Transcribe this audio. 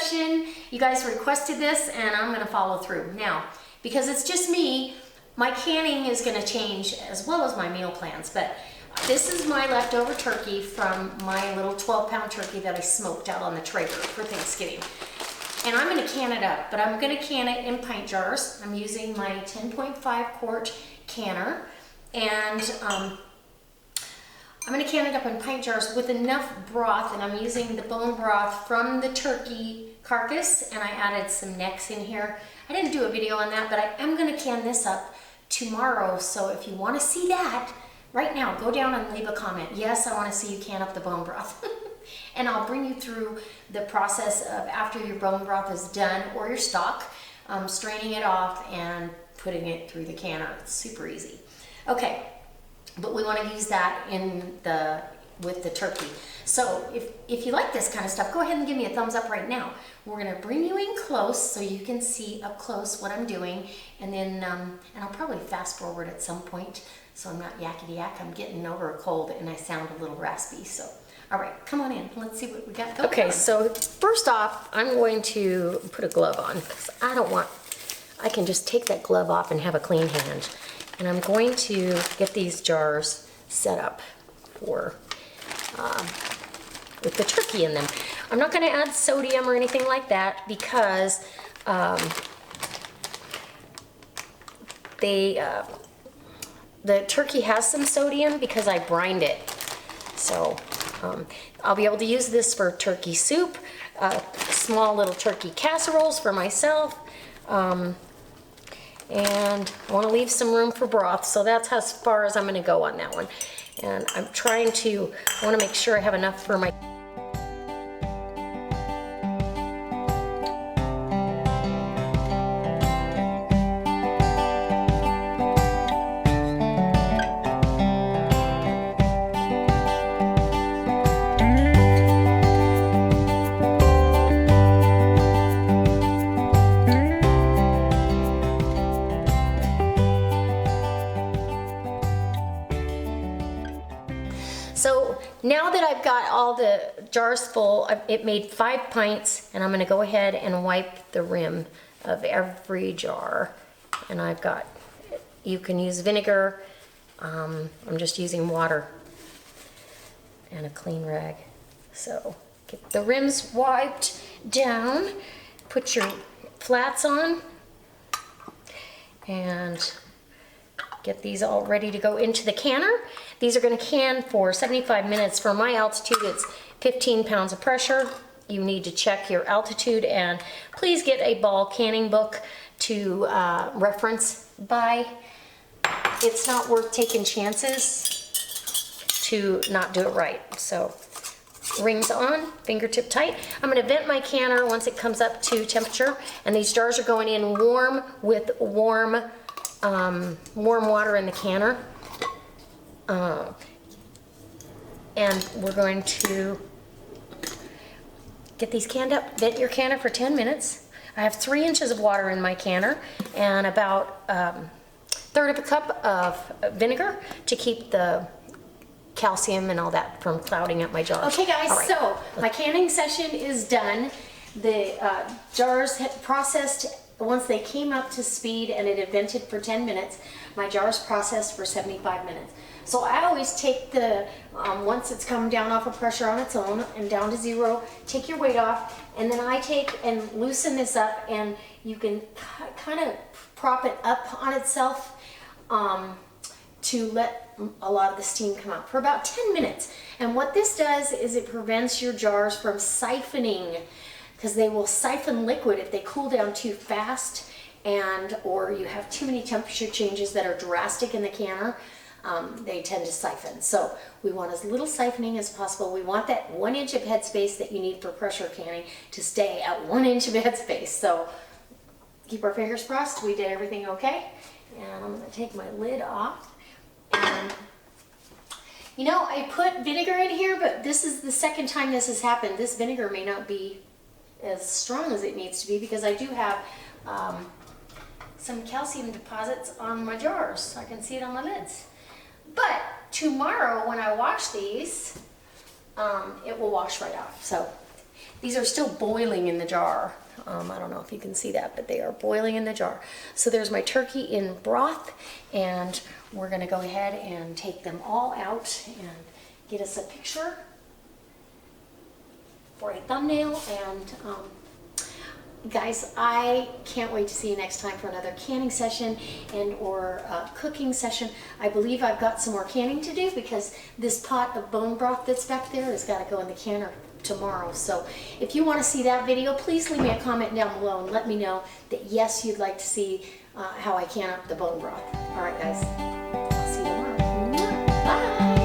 session. You guys requested this and I'm gonna follow through. Now, because it's just me, my canning is gonna change as well as my meal plans, but this is my leftover turkey from my little 12-pound turkey that I smoked out on the Traeger for Thanksgiving. And I'm gonna can it up, but I'm gonna can it in pint jars. I'm using my 10.5 quart canner, and I'm gonna can it up in pint jars with enough broth, and I'm using the bone broth from the turkey carcass, and I added some necks in here. I didn't do a video on that, but I am gonna can this up tomorrow, so if you wanna see that, right now, go down and leave a comment. Yes, I wanna see you can up the bone broth. And I'll bring you through the process of after your bone broth is done, or your stock, straining it off and putting it through the canner. It's super easy. Okay, but we want to use that with the turkey. So if you like this kind of stuff, go ahead and give me a thumbs up right now. We're going to bring you in close so you can see up close what I'm doing, and then and I'll probably fast forward at some point so I'm not yakety yak. I'm getting over a cold and I sound a little raspy. So all right, come on in. Let's see what we got going on. Okay, so first off, I'm going to put a glove on because I can just take that glove off and have a clean hand. And I'm going to get these jars set up for with the turkey in them. I'm not going to add sodium or anything like that because the turkey has some sodium because I brined it. So I'll be able to use this for turkey soup, small little turkey casseroles for myself, and I want to leave some room for broth, so that's as far as I'm going to go on that one. And I want to make sure I have enough for my So now that I've got all the jars full, it made 5 pints, and I'm going to go ahead and wipe the rim of every jar. And I've got, you can use vinegar, I'm just using water and a clean rag. So get the rims wiped down, put your flats on, and get these all ready to go into the canner. These are going to can for 75 minutes. For my altitude, it's 15 pounds of pressure. You need to check your altitude, and please get a ball canning book to reference by. It's not worth taking chances to not do it right. So rings on, fingertip tight. I'm going to vent my canner once it comes up to temperature, and these jars are going in warm with warm water in the canner. And we're going to get these canned up. Vent your canner for 10 minutes. I have 3 inches of water in my canner and about 1/3 of a cup of vinegar to keep the calcium and all that from clouding up my jars. Okay guys, right. So my canning session is done. The jars had processed once they came up to speed, and it had vented for 10 minutes. My jars processed for 75 minutes. So I always take the, once it's come down off of pressure on its own and down to 0, take your weight off, and then I take and loosen this up, and you can kind of prop it up on itself to let a lot of the steam come out for about 10 minutes. And what this does is it prevents your jars from siphoning, because they will siphon liquid if they cool down too fast, or you have too many temperature changes that are drastic in the canner. They tend to siphon. So we want as little siphoning as possible. We want that 1 inch of headspace that you need for pressure canning to stay at 1 inch of headspace. So keep our fingers crossed. We did everything okay. And I'm going to take my lid off. And you know, I put vinegar in here, but this is the second time this has happened. This vinegar may not be as strong as it needs to be because I do have some calcium deposits on my jars. I can see it on my lids. But tomorrow when I wash these, it will wash right off. So These are still boiling in the jar. I don't know if you can see that, but they are boiling in the jar. So there's my turkey in broth, and we're gonna go ahead and take them all out and get us a picture for a thumbnail. And guys, I can't wait to see you next time for another canning session and or cooking session. I believe I've got some more canning to do because this pot of bone broth that's back there has got to go in the canner tomorrow. So if you want to see that video, please leave me a comment down below and let me know that yes, you'd like to see how I can up the bone broth. All right, guys, I'll see you tomorrow. Bye.